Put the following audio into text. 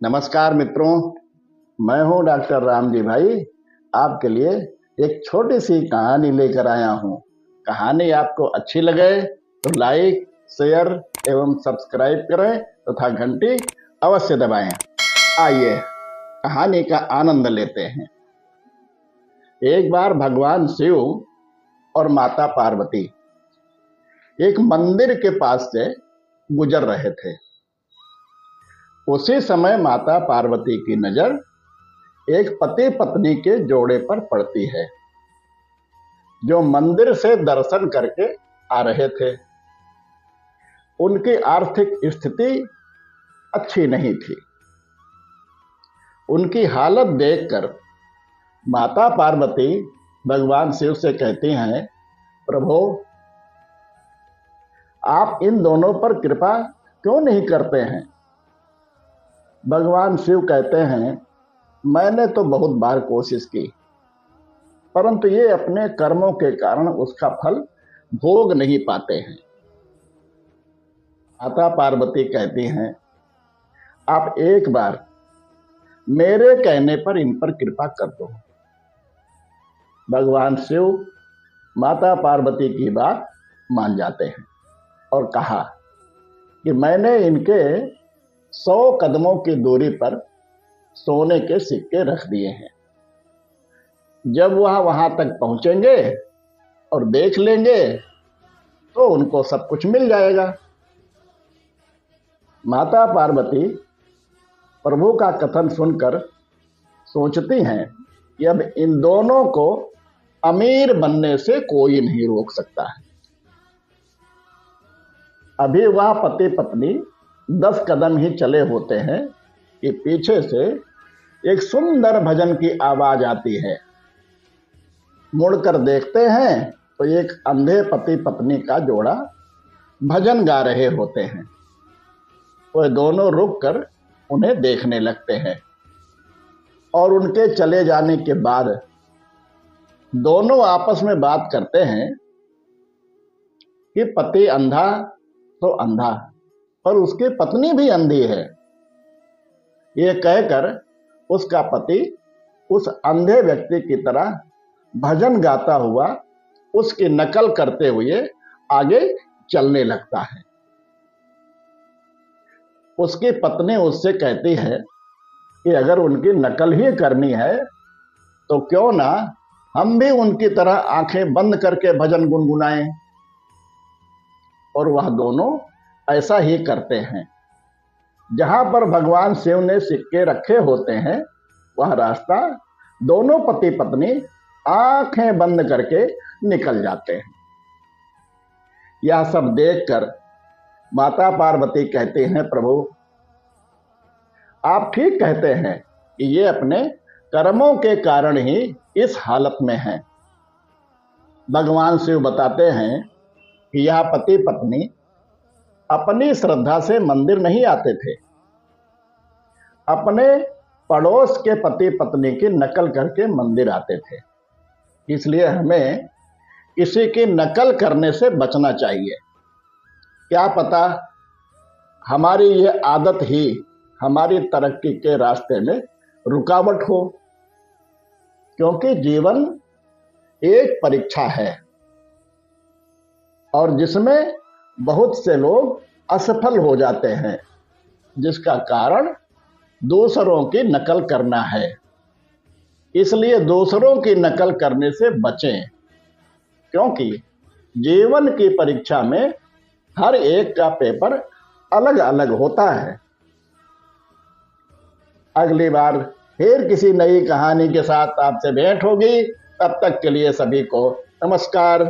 नमस्कार मित्रों, मैं हूं डॉक्टर राम जी भाई। आपके लिए एक छोटी सी कहानी लेकर आया हूं। कहानी आपको अच्छी लगे तो लाइक, शेयर एवं सब्सक्राइब करें तथा घंटी अवश्य दबाएं। आइए कहानी का आनंद लेते हैं। एक बार भगवान शिव और माता पार्वती एक मंदिर के पास से गुजर रहे थे। उसी समय माता पार्वती की नजर एक पति पत्नी के जोड़े पर पड़ती है, जो मंदिर से दर्शन करके आ रहे थे। उनकी आर्थिक स्थिति अच्छी नहीं थी। उनकी हालत देखकर माता पार्वती भगवान शिव से कहती हैं, प्रभु, आप इन दोनों पर कृपा क्यों नहीं करते हैं? भगवान शिव कहते हैं, मैंने तो बहुत बार कोशिश की, परंतु ये अपने कर्मों के कारण उसका फल भोग नहीं पाते हैं। माता पार्वती कहती हैं, आप एक बार मेरे कहने पर इन पर कृपा कर दो। भगवान शिव माता पार्वती की बात मान जाते हैं और कहा कि मैंने इनके 100 कदमों की दूरी पर सोने के सिक्के रख दिए हैं। जब वह वहां तक पहुंचेंगे और देख लेंगे तो उनको सब कुछ मिल जाएगा। माता पार्वती प्रभु का कथन सुनकर सोचती हैं कि अब इन दोनों को अमीर बनने से कोई नहीं रोक सकता है। अभी वह पति पत्नी 10 कदम ही चले होते हैं कि पीछे से एक सुंदर भजन की आवाज आती है। मुड़कर देखते हैं तो एक अंधे पति पत्नी का जोड़ा भजन गा रहे होते हैं। वह दोनों रुककर उन्हें देखने लगते हैं और उनके चले जाने के बाद दोनों आपस में बात करते हैं कि पति अंधा तो अंधा, पर उसकी पत्नी भी अंधी है। ये कहकर उसका पति उस अंधे व्यक्ति की तरह भजन गाता हुआ उसकी नकल करते हुए आगे चलने लगता है। उसकी पत्नी उससे कहती है कि अगर उनकी नकल ही करनी है तो क्यों ना हम भी उनकी तरह आंखें बंद करके भजन गुनगुनाएं। और वह दोनों ऐसा ही करते हैं। जहां पर भगवान शिव ने सिक्के रखे होते हैं, वह रास्ता दोनों पति पत्नी आंखें बंद करके निकल जाते हैं। यह सब देखकर माता पार्वती कहते हैं, प्रभु, आप ठीक कहते हैं कि ये अपने कर्मों के कारण ही इस हालत में हैं। भगवान शिव बताते हैं कि यह पति पत्नी अपनी श्रद्धा से मंदिर नहीं आते थे, अपने पड़ोस के पति पत्नी की नकल करके मंदिर आते थे। इसलिए हमें किसी की नकल करने से बचना चाहिए। क्या पता हमारी ये आदत ही हमारी तरक्की के रास्ते में रुकावट हो, क्योंकि जीवन एक परीक्षा है और जिसमें बहुत से लोग असफल हो जाते हैं, जिसका कारण दूसरों की नकल करना है। इसलिए दूसरों की नकल करने से बचें, क्योंकि जीवन की परीक्षा में हर एक का पेपर अलग अलग होता है। अगली बार फिर किसी नई कहानी के साथ आपसे भेंट होगी। तब तक के लिए सभी को नमस्कार।